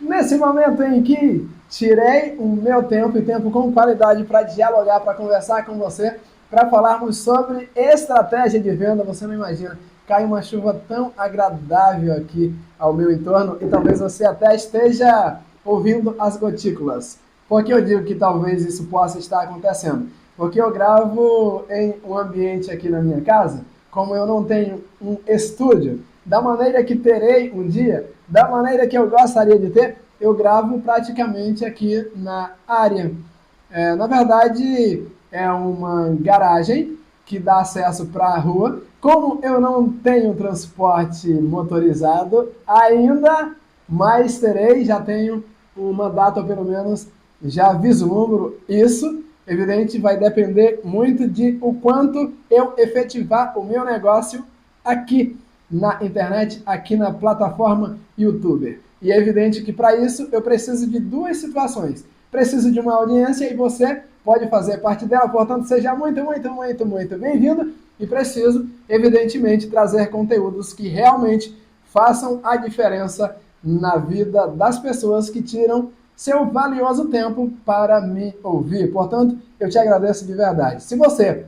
Nesse momento em que tirei o meu tempo e tempo com qualidade para dialogar, para conversar com você, para falarmos sobre estratégia de venda, você não imagina, cai uma chuva tão agradável aqui ao meu entorno e talvez você até esteja ouvindo as gotículas. Por que eu digo que talvez isso possa estar acontecendo? Porque eu gravo em um ambiente aqui na minha casa, como eu não tenho um estúdio, da maneira que terei um dia, da maneira que eu gostaria de ter, eu gravo praticamente aqui na área. Na verdade, é uma garagem que dá acesso para a rua. Como eu não tenho transporte motorizado ainda, mas terei, já tenho uma data, ou pelo menos já vislumbro isso. Evidente, vai depender muito de o quanto eu efetivar o meu negócio aqui na internet, aqui na plataforma YouTube. E é evidente que para isso eu preciso de duas situações. Preciso de uma audiência e você pode fazer parte dela, portanto, seja muito bem-vindo e preciso, evidentemente, trazer conteúdos que realmente façam a diferença na vida das pessoas que tiram seu valioso tempo para me ouvir. Portanto, eu te agradeço de verdade. Se você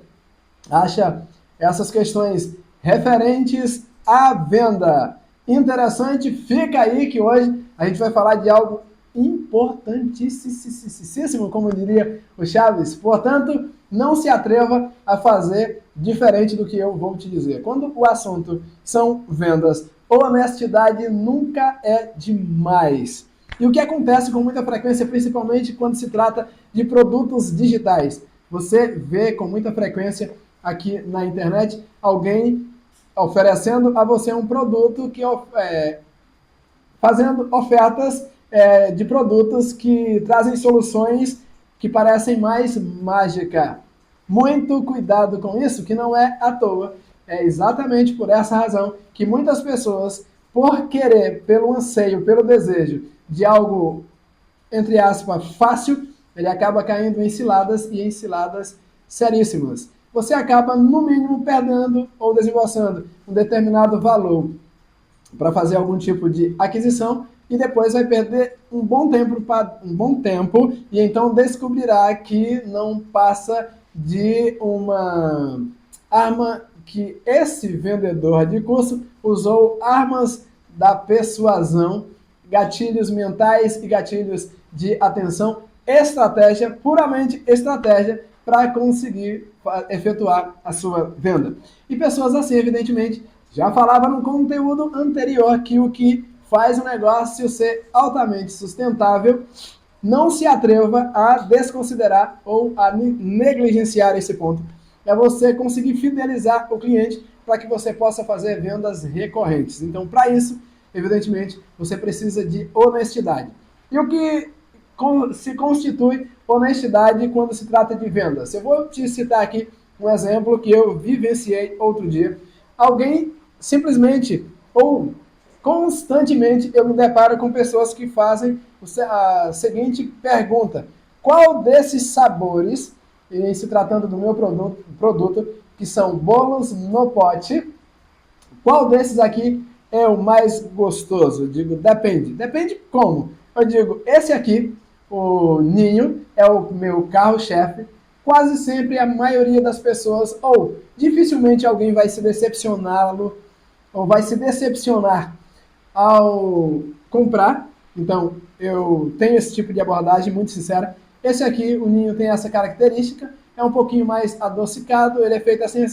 acha essas questões referentes à venda interessante, fica aí que hoje a gente vai falar de algo importantíssimo, como diria o Chaves. Portanto, não se atreva a fazer diferente do que eu vou te dizer. Quando o assunto são vendas, honestidade nunca é demais. E o que acontece com muita frequência, principalmente quando se trata de produtos digitais? Você vê com muita frequência aqui na internet alguém oferecendo a você um produto que fazendo ofertas de produtos que trazem soluções que parecem mais mágica. Muito cuidado com isso, que não é à toa. É exatamente por essa razão que muitas pessoas, por querer, pelo anseio, pelo desejo de algo, entre aspas, fácil, ele acaba caindo em ciladas e em ciladas seríssimas. Você acaba, no mínimo, perdendo ou desembolsando um determinado valor para fazer algum tipo de aquisição e depois vai perder um bom tempo e então descobrirá que não passa de uma arma que esse vendedor de curso usou armas da persuasão, gatilhos mentais e gatilhos de atenção, estratégia, puramente estratégia para conseguir efetuar a sua venda. E pessoas assim, evidentemente, já falava no conteúdo anterior que o que faz o negócio ser altamente sustentável, não se atreva a desconsiderar ou a negligenciar esse ponto. É você conseguir fidelizar o cliente para que você possa fazer vendas recorrentes. Então, para isso, evidentemente, você precisa de honestidade. E o que se constitui honestidade quando se trata de vendas? Eu vou te citar aqui um exemplo que eu vivenciei outro dia. Alguém simplesmente ou constantemente eu me deparo com pessoas que fazem a seguinte pergunta: qual desses sabores, e se tratando do meu produto, que são bolos no pote, qual desses aqui é o mais gostoso? Eu digo, depende. Depende como? Eu digo, esse aqui, o Ninho, é o meu carro-chefe. Quase sempre a maioria das pessoas, ou dificilmente alguém vai se decepcioná-lo, ou vai se decepcionar ao comprar. Então, eu tenho esse tipo de abordagem muito sincera. Esse aqui, o Ninho, tem essa característica, é um pouquinho mais adocicado, ele é feito assim,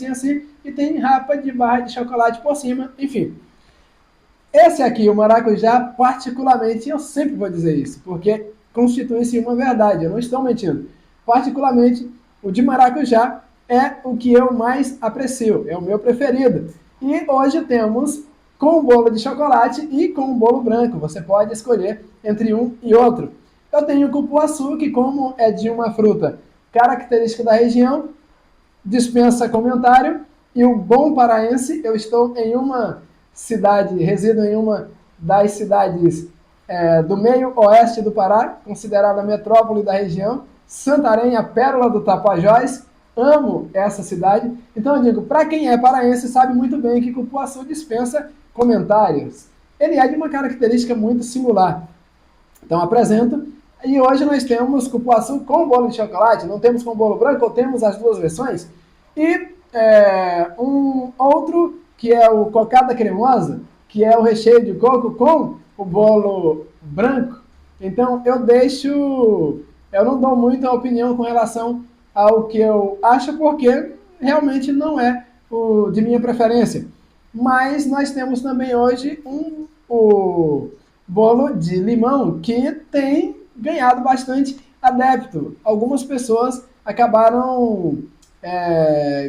e tem rapa de barra de chocolate por cima, enfim. Esse aqui, o maracujá, particularmente, eu sempre vou dizer isso, porque constitui-se uma verdade, eu não estou mentindo. Particularmente, o de maracujá é o que eu mais aprecio, é o meu preferido. E hoje temos com o bolo de chocolate e com o bolo branco. Você pode escolher entre um e outro. Eu tenho o cupuaçu, que como é de uma fruta característica da região, dispensa comentário. E o bom paraense, eu estou em uma cidade, resido em uma das cidades do meio oeste do Pará, considerada metrópole da região, Santarém, a pérola do Tapajós. Amo essa cidade. Então eu digo, para quem é paraense, sabe muito bem que cupuaçu dispensa comentários. Ele é de uma característica muito singular. Então apresento. E hoje nós temos cupuaçu com bolo de chocolate, não temos com bolo branco, ou temos as duas versões. E um outro que é o cocada cremosa, que é o recheio de coco com o bolo branco. Então eu não dou muita opinião com relação ao que eu acho, porque realmente não é o de minha preferência. Mas nós temos também hoje o bolo de limão, que tem ganhado bastante adepto. Algumas pessoas acabaram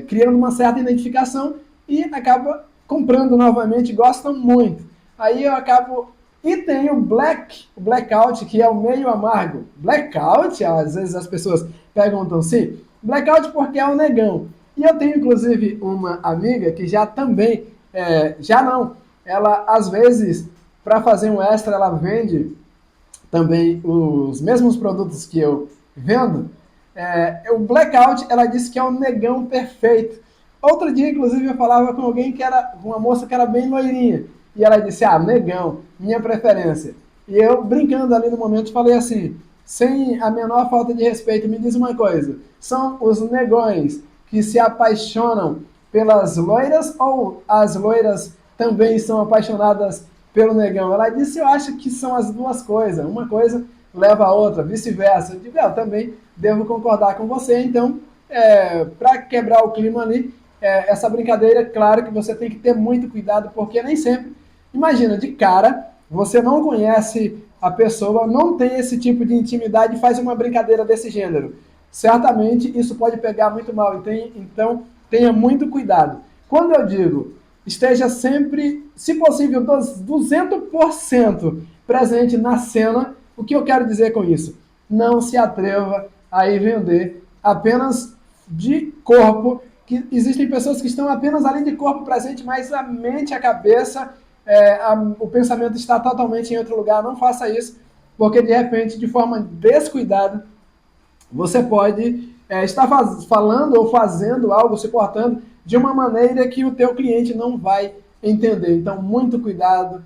criando uma certa identificação e acabam comprando novamente, gostam muito. Aí eu acabo... E tem o blackout, que é o meio amargo. Blackout, às vezes as pessoas perguntam assim, blackout porque é o negão. E eu tenho, inclusive, uma amiga que já também, já não, ela, às vezes, para fazer um extra, ela vende também os mesmos produtos que eu vendo. O blackout, ela disse que é o negão perfeito. Outro dia, inclusive, eu falava com alguém que era uma moça que era bem loirinha. E ela disse, negão, minha preferência. E eu, brincando ali no momento, falei assim, sem a menor falta de respeito, me diz uma coisa, são os negões que se apaixonam pelas loiras ou as loiras também são apaixonadas pelo negão? Ela disse, eu acho que são as duas coisas, uma coisa leva a outra, vice-versa. Eu digo, eu também devo concordar com você, então, para quebrar o clima ali, essa brincadeira, claro que você tem que ter muito cuidado, porque nem sempre, imagina, de cara, você não conhece a pessoa, não tem esse tipo de intimidade e faz uma brincadeira desse gênero. Certamente isso pode pegar muito mal, então tenha muito cuidado. Quando eu digo, esteja sempre, se possível, 200% presente na cena, o que eu quero dizer com isso? Não se atreva a ir vender apenas de corpo, que existem pessoas que estão apenas ali de corpo presente, mas a mente, a cabeça, o pensamento está totalmente em outro lugar. Não faça isso, porque de repente, de forma descuidada, você pode estar falando ou fazendo algo, se portando de uma maneira que o teu cliente não vai entender. Então, muito cuidado.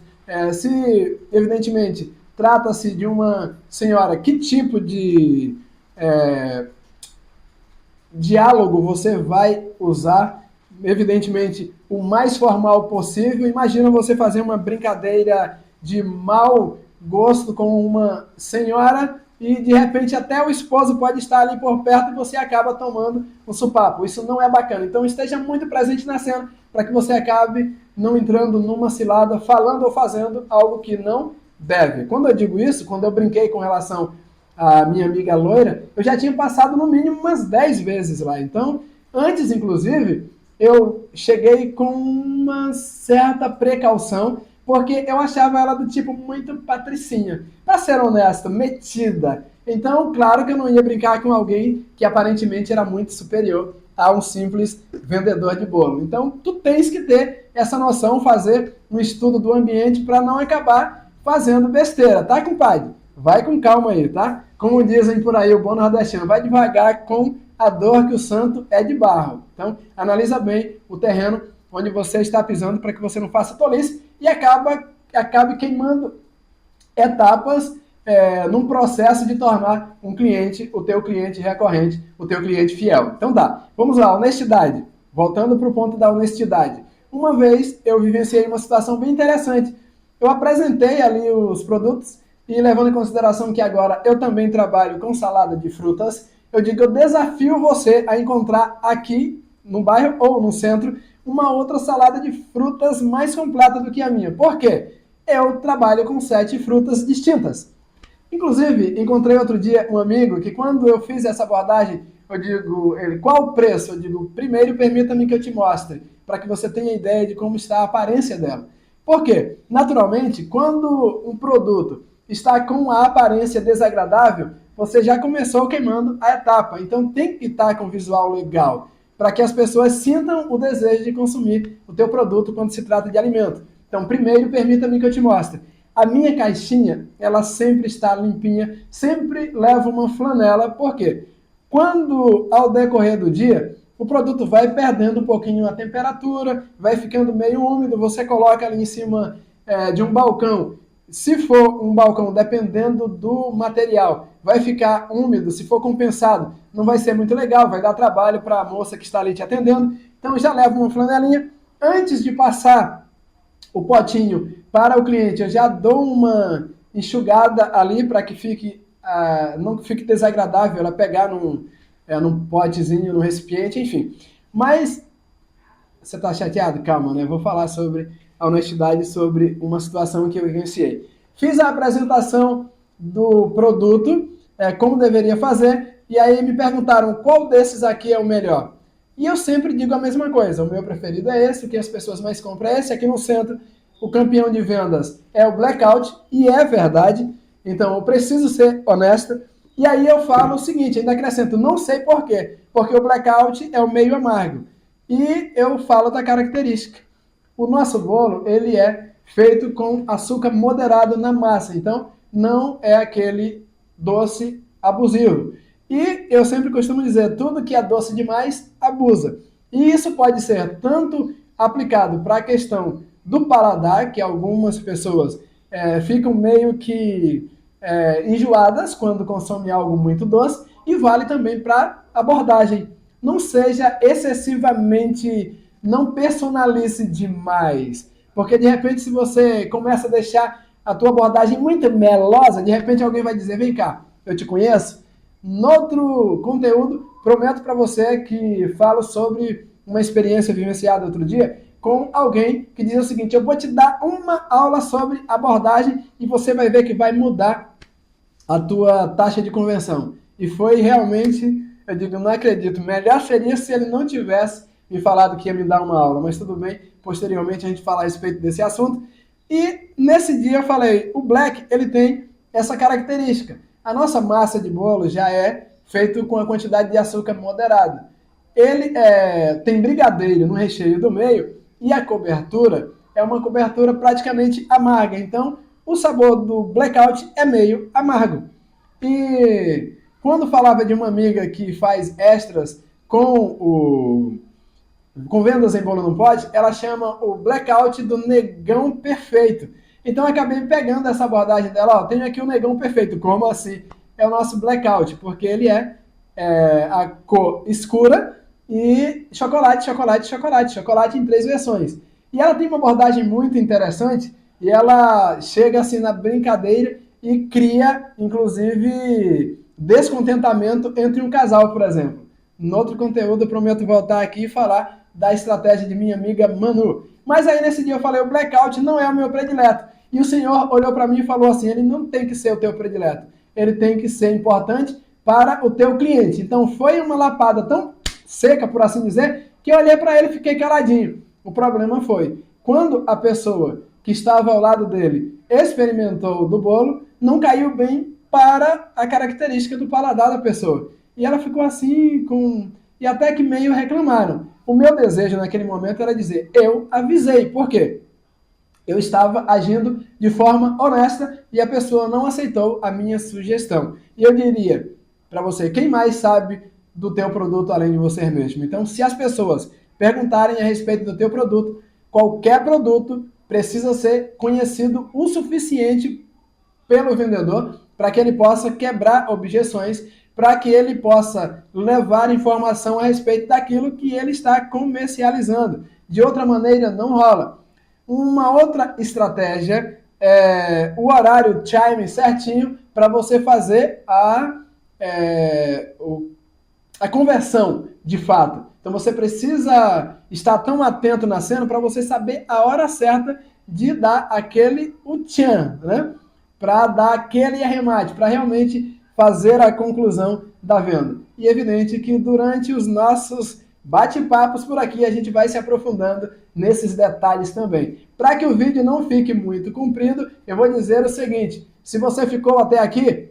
Se, evidentemente, trata-se de uma senhora, que tipo de diálogo você vai usar? Evidentemente, o mais formal possível. Imagina você fazer uma brincadeira de mau gosto com uma senhora e, de repente, até o esposo pode estar ali por perto e você acaba tomando um supapo. Isso não é bacana. Então, esteja muito presente na cena para que você acabe não entrando numa cilada, falando ou fazendo algo que não deve. Quando eu digo isso, quando eu brinquei com relação à minha amiga loira, eu já tinha passado no mínimo umas 10 vezes lá. Então, antes, inclusive, eu cheguei com uma certa precaução, porque eu achava ela do tipo muito patricinha. Para ser honesto, metida. Então, claro que eu não ia brincar com alguém que aparentemente era muito superior a um simples vendedor de bolo. Então, tu tens que ter essa noção, fazer um estudo do ambiente para não acabar fazendo besteira, tá, compadre? Vai com calma aí, tá? Como dizem por aí, o bom nordestino, vai devagar com a dor que o santo é de barro. Então, analisa bem o terreno onde você está pisando para que você não faça tolice e acabe queimando etapas num processo de tornar um cliente, o teu cliente recorrente, o teu cliente fiel. Então tá, vamos lá, honestidade. Voltando para o ponto da honestidade. Uma vez eu vivenciei uma situação bem interessante. Eu apresentei ali os produtos e, levando em consideração que agora eu também trabalho com salada de frutas, eu digo, eu desafio você a encontrar aqui no bairro ou no centro uma outra salada de frutas mais completa do que a minha. Por quê? Eu trabalho com 7 frutas distintas. Inclusive, encontrei outro dia um amigo que, quando eu fiz essa abordagem, eu digo, qual o preço? Eu digo, primeiro permita-me que eu te mostre, para que você tenha ideia de como está a aparência dela. Por quê? Naturalmente, quando um produto está com a aparência desagradável, você já começou queimando a etapa. Então tem que estar com visual legal, para que as pessoas sintam o desejo de consumir o teu produto quando se trata de alimento. Então, primeiro, permita-me que eu te mostre. A minha caixinha, ela sempre está limpinha, sempre leva uma flanela. Por quê? Quando, ao decorrer do dia, o produto vai perdendo um pouquinho a temperatura, vai ficando meio úmido, você coloca ali em cima de um balcão, se for um balcão, dependendo do material, vai ficar úmido, se for compensado, não vai ser muito legal, vai dar trabalho para a moça que está ali te atendendo. Então já leva uma flanelinha. Antes de passar o potinho para o cliente, eu já dou uma enxugada ali para que não fique desagradável ela pegar num potezinho, num recipiente, enfim. Mas você está chateado? Calma, né? Vou falar sobre a honestidade, sobre uma situação que eu vivenciei. Fiz a apresentação do produto, como deveria fazer, e aí me perguntaram qual desses aqui é o melhor. E eu sempre digo a mesma coisa, o meu preferido é esse, o que as pessoas mais compram é esse. Aqui no centro, o campeão de vendas é o Blackout, e é verdade, então eu preciso ser honesto. E aí eu falo o seguinte, ainda acrescento, não sei por quê, porque o Blackout é o meio amargo. E eu falo da característica. O nosso bolo, ele é feito com açúcar moderado na massa, então não é aquele doce abusivo. E eu sempre costumo dizer, tudo que é doce demais, abusa. E isso pode ser tanto aplicado para a questão do paladar, que algumas pessoas ficam meio que enjoadas quando consomem algo muito doce, e vale também para abordagem. Não seja excessivamente, não personalize demais, porque de repente se você começa a deixar a tua abordagem muito melosa, de repente alguém vai dizer, vem cá, eu te conheço. No outro conteúdo, prometo para você que falo sobre uma experiência vivenciada outro dia com alguém que diz o seguinte, eu vou te dar uma aula sobre abordagem e você vai ver que vai mudar a tua taxa de conversão. E foi realmente, eu digo, não acredito, melhor seria se ele não tivesse me falado que ia me dar uma aula, mas tudo bem, posteriormente a gente fala a respeito desse assunto. E nesse dia eu falei, o Black, ele tem essa característica. A nossa massa de bolo já é feito com a quantidade de açúcar moderada. Ele tem brigadeiro no recheio do meio e a cobertura é uma cobertura praticamente amarga. Então, o sabor do Blackout é meio amargo. E quando falava de uma amiga que faz extras com vendas em bolo não pode, ela chama o Blackout do negão perfeito. Então eu acabei pegando essa abordagem dela, ó, tenho aqui o negão perfeito, como assim? É o nosso Blackout, porque ele é a cor escura e chocolate, chocolate, chocolate, chocolate em 3 versões. E ela tem uma abordagem muito interessante, e ela chega assim na brincadeira e cria, inclusive, descontentamento entre um casal, por exemplo. No outro conteúdo eu prometo voltar aqui e falar da estratégia de minha amiga Manu. Mas aí nesse dia eu falei, o Blackout não é o meu predileto. E o senhor olhou para mim e falou assim, ele não tem que ser o teu predileto, ele tem que ser importante para o teu cliente. Então foi uma lapada tão seca, por assim dizer, que eu olhei para ele e fiquei caladinho. O problema foi, quando a pessoa que estava ao lado dele experimentou do bolo, não caiu bem para a característica do paladar da pessoa. E ela ficou assim, e até que meio reclamaram. O meu desejo naquele momento era dizer, eu avisei. Por quê? Eu estava agindo de forma honesta e a pessoa não aceitou a minha sugestão. E eu diria para você, quem mais sabe do teu produto além de você mesmo? Então, se as pessoas perguntarem a respeito do teu produto, qualquer produto precisa ser conhecido o suficiente pelo vendedor para que ele possa quebrar objeções, para que ele possa levar informação a respeito daquilo que ele está comercializando. De outra maneira, não rola. Uma outra estratégia é o horário chime certinho para você fazer a conversão de fato. Então você precisa estar tão atento na cena para você saber a hora certa de dar aquele tchan, né? Para dar aquele arremate, para realmente fazer a conclusão da venda. E é evidente que durante os nossos bate-papos por aqui a gente vai se aprofundando nesses detalhes também. Para que o vídeo não fique muito comprido, eu vou dizer o seguinte, se você ficou até aqui,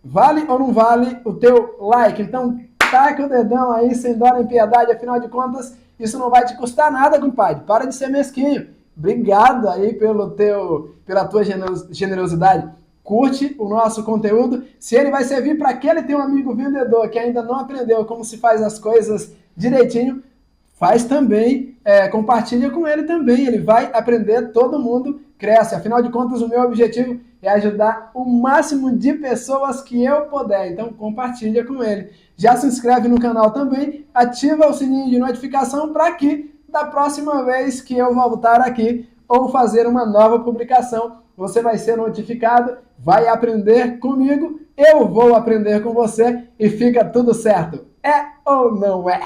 vale ou não vale o teu like? Então taca o dedão aí sem dó nem piedade, afinal de contas, isso não vai te custar nada, compadre. Para de ser mesquinho. Obrigado aí pela tua generosidade. Curte o nosso conteúdo. Se ele vai servir para aquele teu amigo vendedor que ainda não aprendeu como se faz as coisas direitinho, faz também, compartilha com ele também, ele vai aprender, todo mundo cresce. Afinal de contas, o meu objetivo é ajudar o máximo de pessoas que eu puder, então compartilha com ele. Já se inscreve no canal também, ativa o sininho de notificação para que da próxima vez que eu voltar aqui ou fazer uma nova publicação, você vai ser notificado, vai aprender comigo, eu vou aprender com você e fica tudo certo. É ou não é?